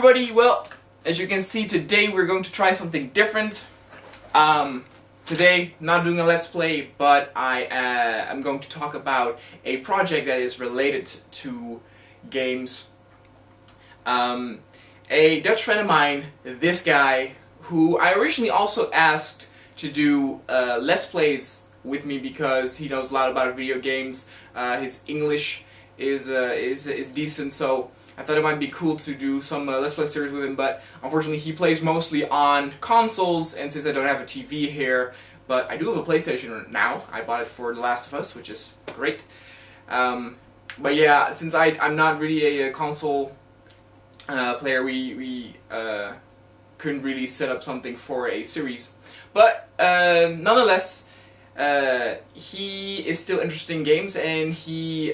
everybody, well, as you can see today we're going to try something different. Today, not doing a Let's Play, but I'm going to talk about a project that is related to games. A Dutch friend of mine, this guy, who I originally also asked to do Let's Plays with me because he knows a lot about video games. His English is decent, so I thought it might be cool to do some Let's Play series with him, but unfortunately he plays mostly on consoles, and since I don't have a TV here, but I do have a PlayStation now. I bought it for The Last of Us, which is great. But yeah, since I'm not really a console player, we couldn't really set up something for a series. But nonetheless, he is still interested in games, and he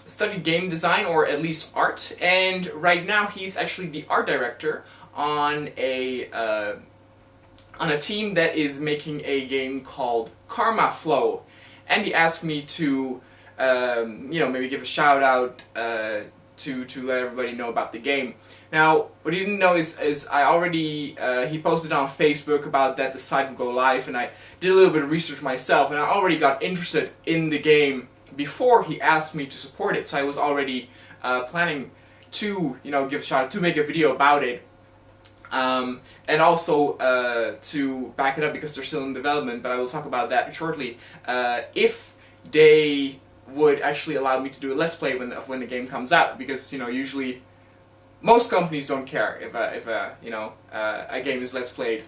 studied game design, or at least art, and right now he's actually the art director on a team that is making a game called Karmaflow, and he asked me to maybe give a shout out to let everybody know about the game. Now, what he didn't know is I already, he posted on Facebook about that the site would go live, and I did a little bit of research myself, and I already got interested in the game before he asked me to support it, so I was already planning to, give a shout out, to make a video about it, and also to back it up because they're still in development, but I will talk about that shortly, if they would actually allow me to do a Let's Play when the game comes out, because usually most companies don't care if a game is Let's Played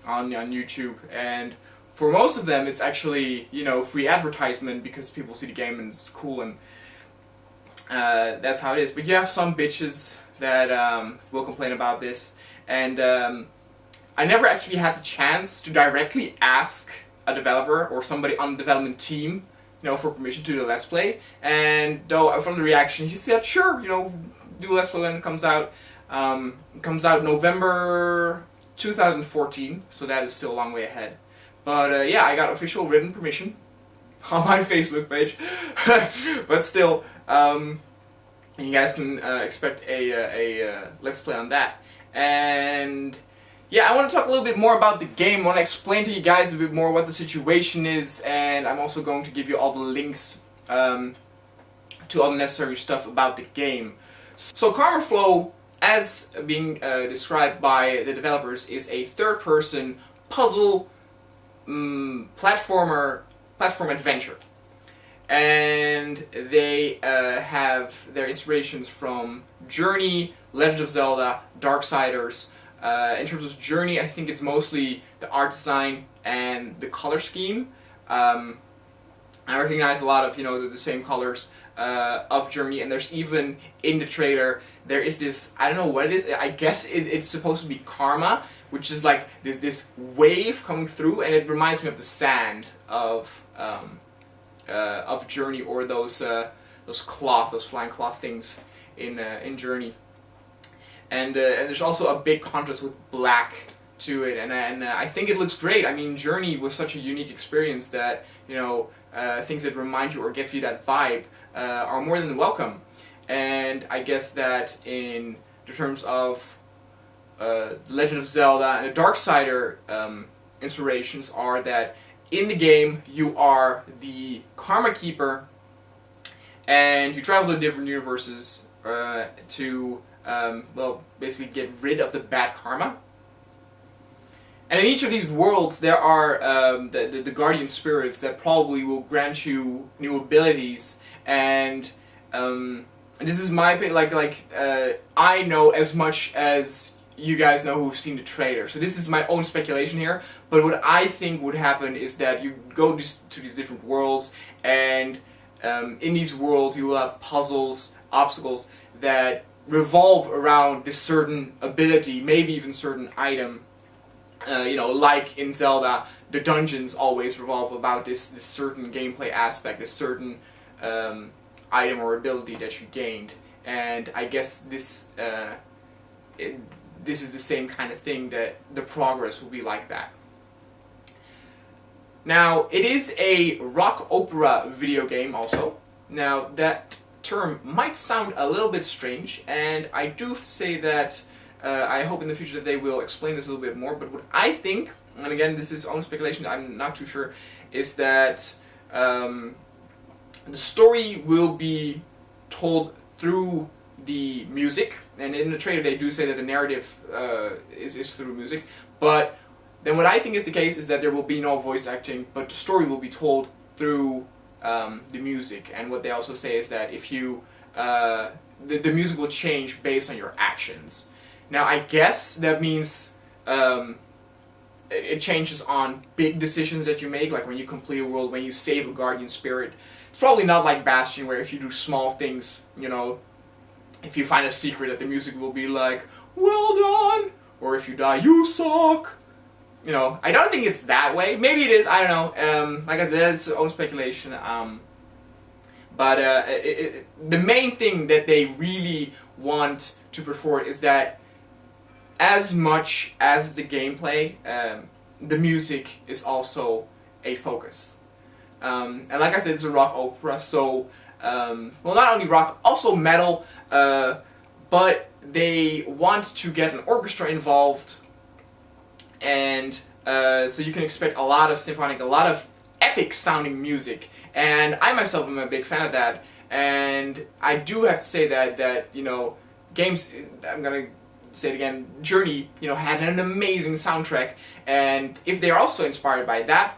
on YouTube, and for most of them it's actually free advertisement because people see the game and it's cool, and that's how it is. But you have some bitches that will complain about this, and I never actually had the chance to directly ask a developer or somebody on the development team for permission to do a Let's Play, and though from the reaction he said sure, do a Let's Play when it comes out. It comes out November 2014, so that is still a long way ahead. But yeah, I got official written permission on my Facebook page. But still, you guys can expect a Let's Play on that. And yeah, I want to talk a little bit more about the game. I want to explain to you guys a bit more what the situation is, and I'm also going to give you all the links to all the necessary stuff about the game. So Karmaflow, as being described by the developers, is a third-person puzzle platform adventure, and they have their inspirations from Journey, Legend of Zelda, Darksiders. In terms of Journey, I think it's mostly the art design and the color scheme. I recognize a lot of the same colors of Journey, and there's even in the trailer there is this, I don't know what it is, I guess it's supposed to be karma, which is like this wave coming through, and it reminds me of the sand of Journey, or those flying cloth things in Journey. And there's also a big contrast with black to it, and I think it looks great. I mean, Journey was such a unique experience that things that remind you or give you that vibe are more than welcome. And I guess that in the terms of Legend of Zelda and the Darksider inspirations are that in the game you are the Karma Keeper, and you travel to different universes to basically get rid of the bad karma. And in each of these worlds there are the guardian spirits that probably will grant you new abilities, and this is my opinion, I know as much as you guys know who've seen the trailer, so this is my own speculation here, but what I think would happen is that you go to these different worlds, and in these worlds you will have puzzles, obstacles that revolve around this certain ability, maybe even certain item. Like in Zelda, the dungeons always revolve about this certain gameplay aspect, this certain item or ability that you gained. And I guess this is the same kind of thing, that the progress will be like that. Now, it is a rock opera video game also. Now, that term might sound a little bit strange, and I do have to say that I hope in the future that they will explain this a little bit more. But what I think, and again, this is own speculation, I'm not too sure, is that the story will be told through the music, and in the trailer they do say that the narrative is through music, but then what I think is the case is that there will be no voice acting, but the story will be told through the music. And what they also say is that if you the music will change based on your actions. Now I guess that means it changes on big decisions that you make, like when you complete a world, when you save a guardian spirit. It's probably not like Bastion, where if you do small things, you know, if you find a secret, that the music will be like, well done, or if you die, you suck. You know, I don't think it's that way. Maybe it is, I don't know. Like I said, that's own speculation. But the main thing that they really want to put forward is that as much as the gameplay, the music is also a focus. And like I said, it's a rock opera, so, well, not only rock, also metal, but they want to get an orchestra involved, and so you can expect a lot of symphonic, a lot of epic sounding music, and I myself am a big fan of that. And I do have to say that you know, games, I'm gonna say it again, Journey, you know, had an amazing soundtrack, and if they're also inspired by that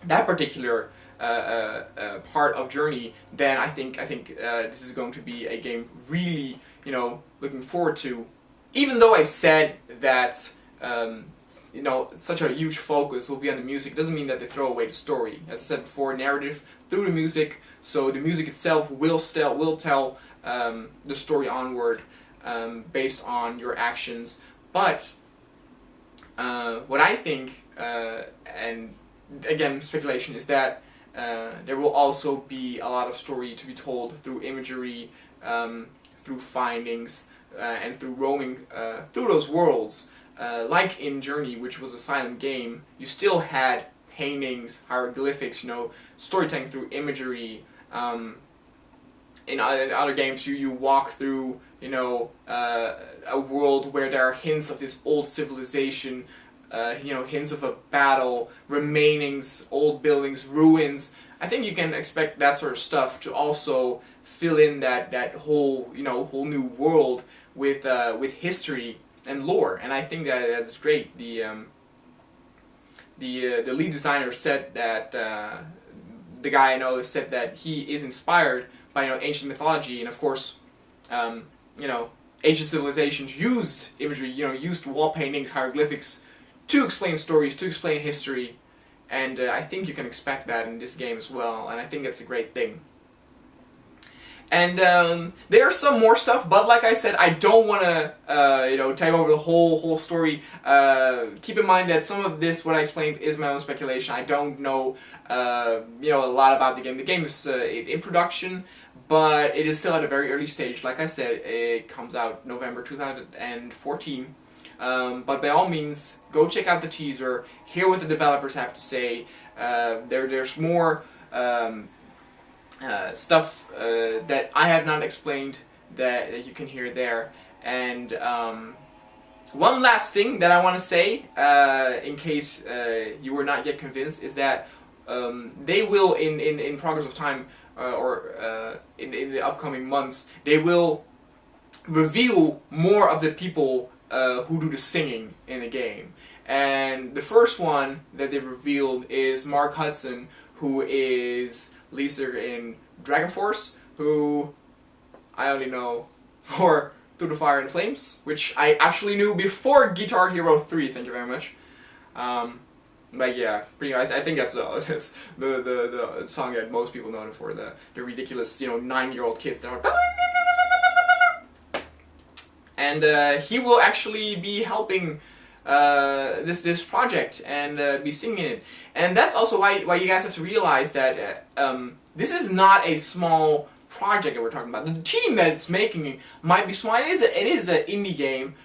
that particular part of Journey, then I think this is going to be a game really, you know, looking forward to. Even though I said that you know, such a huge focus will be on the music, doesn't mean that they throw away the story. As I said before, narrative through the music, so the music itself will tell the story onward based on your actions. But what I think, and again, speculation, is that there will also be a lot of story to be told through imagery, through findings, and through roaming through those worlds. Like in Journey, which was a silent game, you still had paintings, hieroglyphics, you know, storytelling through imagery. In other games, you walk through, you know, a world where there are hints of this old civilization, you know, hints of a battle, remainings, old buildings, ruins. I think you can expect that sort of stuff to also fill in that whole, you know, whole new world with history and lore, and I think that's great. The lead designer said that the guy I know said that he is inspired by, you know, ancient mythology, and of course, you know, ancient civilizations used imagery, you know, used wall paintings, hieroglyphics to explain stories, to explain history, and I think you can expect that in this game as well, and I think that's a great thing. And there's some more stuff, but like I said, I don't want to, you know, take over the whole story. Keep in mind that some of this, what I explained, is my own speculation. I don't know, you know, a lot about the game. The game is in production, but it is still at a very early stage. Like I said, it comes out November 2014. But by all means, go check out the teaser, hear what the developers have to say. There's more stuff that I have not explained that you can hear there. And one last thing that I want to say, in case you were not yet convinced, is that they will, in progress of time, or in the upcoming months, they will reveal more of the people who do the singing in the game. And the first one that they revealed is Mark Hudson, who is lead singer in Dragon Force, who I only know for Through the Fire and Flames, which I actually knew before Guitar Hero 3, thank you very much. But yeah, I think that's the song that most people know it for, the ridiculous, you know, 9-year-old kids that are... And he will actually be helping this project and be singing it. And that's also why you guys have to realize that this is not a small project that we're talking about. The team that it's making might be small. It is an indie game,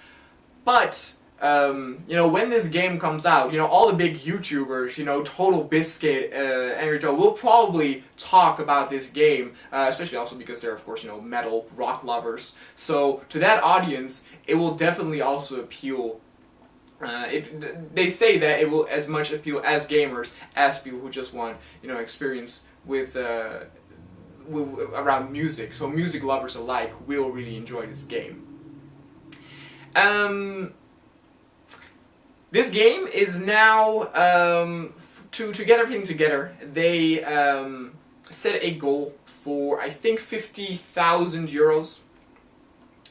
but when this game comes out, all the big YouTubers, Total Biscuit, Angry Joe, will probably talk about this game, especially also because they're, of course, metal, rock lovers. So, to that audience, it will definitely also appeal. They say that it will as much appeal as gamers as people who just want, experience with around music. So, music lovers alike will really enjoy this game. This game is now, to get everything together, they set a goal for, I think, 50,000 euros,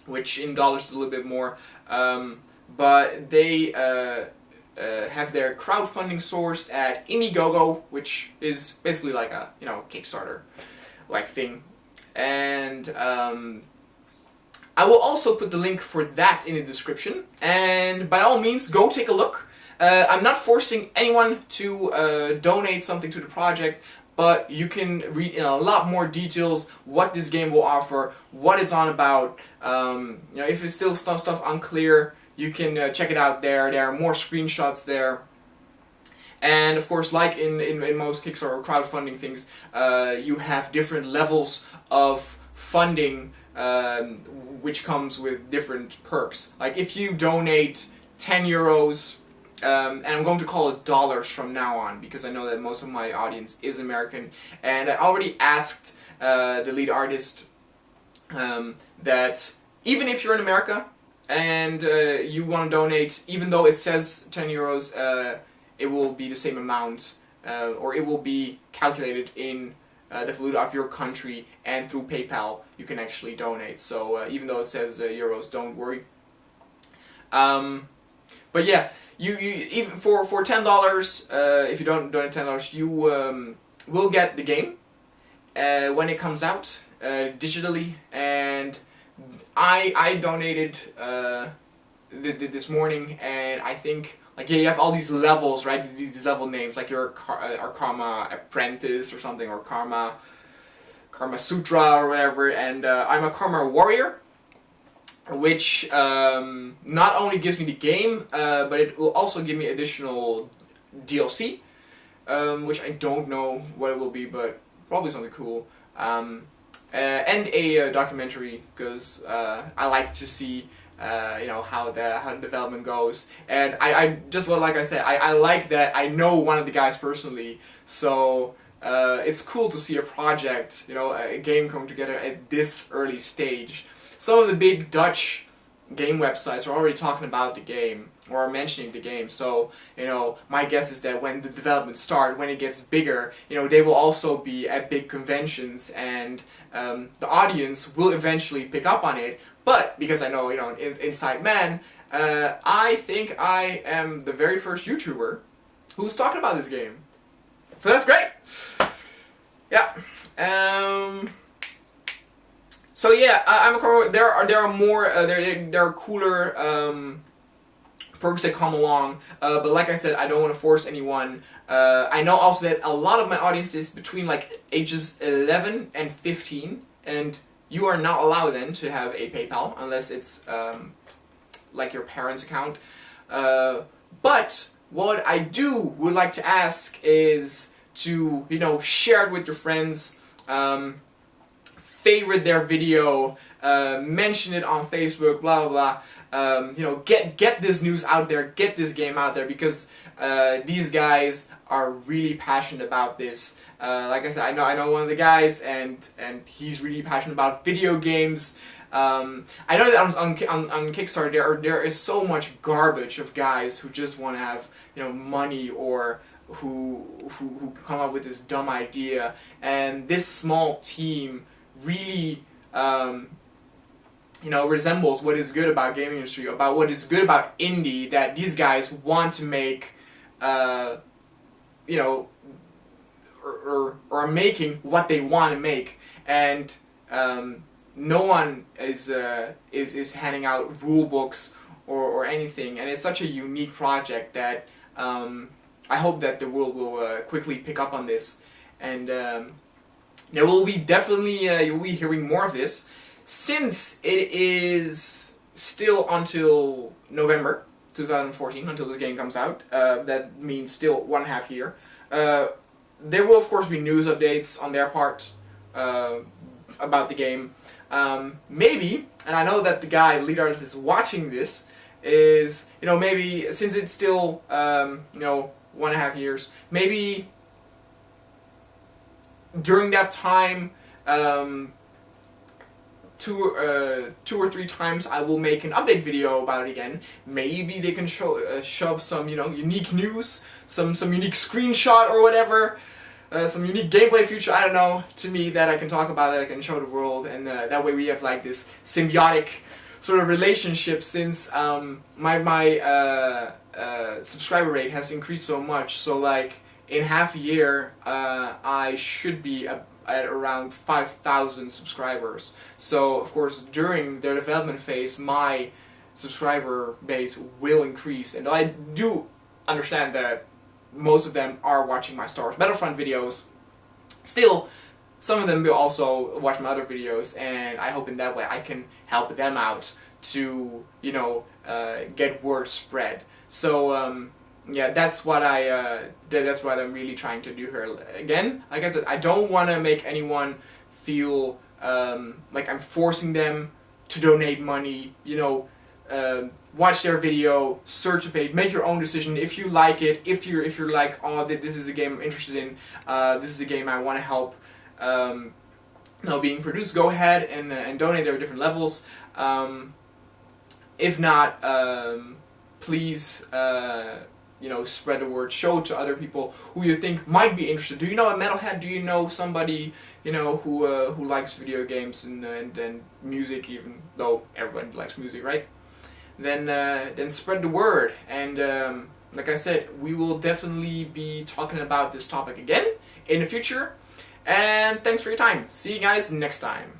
which in dollars is a little bit more, but they have their crowdfunding sourced at Indiegogo, which is basically like a, Kickstarter-like thing, and I will also put the link for that in the description, and by all means, go take a look. I'm not forcing anyone to donate something to the project, but you can read in a lot more details what this game will offer, what it's on about. If it's still stuff unclear, you can check it out there. There are more screenshots there. And of course, like in most Kickstarter or crowdfunding things, you have different levels of funding, which comes with different perks. Like if you donate 10 euros, and I'm going to call it dollars from now on because I know that most of my audience is American, and I already asked the lead artist that even if you're in America and you want to donate, even though it says 10 euros, it will be the same amount, or it will be calculated in the valuta of your country, and through PayPal you can actually donate. So even though it says euros, don't worry. But yeah, you even for $10, if you don't donate $10, you will get the game when it comes out digitally. And I donated this morning, and I think, like, yeah, you have all these levels, right? These level names, like you're a Karma Apprentice or something, or Karma Sutra or whatever, and I'm a Karma Warrior, which not only gives me the game, but it will also give me additional DLC, which I don't know what it will be, but probably something cool, and a documentary, because I like to see how the development goes. And I just, well, like I said, I like that I know one of the guys personally, so it's cool to see a project, a game come together at this early stage. Some of the big Dutch game websites are already talking about the game, or are mentioning the game, so, my guess is that when the development starts, when it gets bigger, they will also be at big conventions, and the audience will eventually pick up on it. But, because I know, inside man, I think I am the very first YouTuber who's talking about this game. So that's great! Yeah. So yeah, I'm a there are more, there are cooler perks that come along, but like I said, I don't want to force anyone. I know also that a lot of my audience is between like ages 11 and 15, and you are not allowed then to have a PayPal unless it's like your parents' account. But what I would like to ask is to share it with your friends, favorite their video, mention it on Facebook, blah blah blah. Get this news out there, get this game out there, because these guys are really passionate about this. Like I said, I know one of the guys, and he's really passionate about video games. I know that on Kickstarter there is so much garbage of guys who just want to have money, or who come up with this dumb idea, and this small team really resembles what is good about gaming industry, about what is good about indie, that these guys want to make or are making what they want to make, and no one is handing out rule books or anything, and it's such a unique project that I hope that the world will quickly pick up on this, and there will be definitely you'll be hearing more of this, since it is still until November. 2014, until this game comes out. That means still 1.5 year. There will of course be news updates on their part about the game. Maybe, and I know that the guy, the lead artist, is watching this, is, you know, maybe, since it's still, you know, 1.5 years, maybe during that time, two or three times I will make an update video about it again. Maybe they can shove some, you know, unique news, some unique screenshot or whatever, some unique gameplay feature, I don't know, to me, that I can talk about, that I can show the world, and that way we have like this symbiotic sort of relationship, since my subscriber rate has increased so much. So like in half a year I should be at around 5,000 subscribers. So of course during their development phase my subscriber base will increase, and I do understand that most of them are watching my Star Wars Battlefront videos. Still, some of them will also watch my other videos, and I hope in that way I can help them out to, you know, get word spread. So yeah, that's what that's what I'm really trying to do here. Again, like I said, I don't want to make anyone feel like I'm forcing them to donate money. You know, watch their video, search a page, make your own decision if you like it. If you're like, oh, this is a game I'm interested in, this is a game I want to help now being produced, go ahead and donate. There are different levels. If not, please, you know, spread the word, show it to other people who you think might be interested. Do you know a metalhead? Do you know somebody, you know, who likes video games and music, even though everybody likes music, right? Then spread the word. And like I said, we will definitely be talking about this topic again in the future. And thanks for your time. See you guys next time.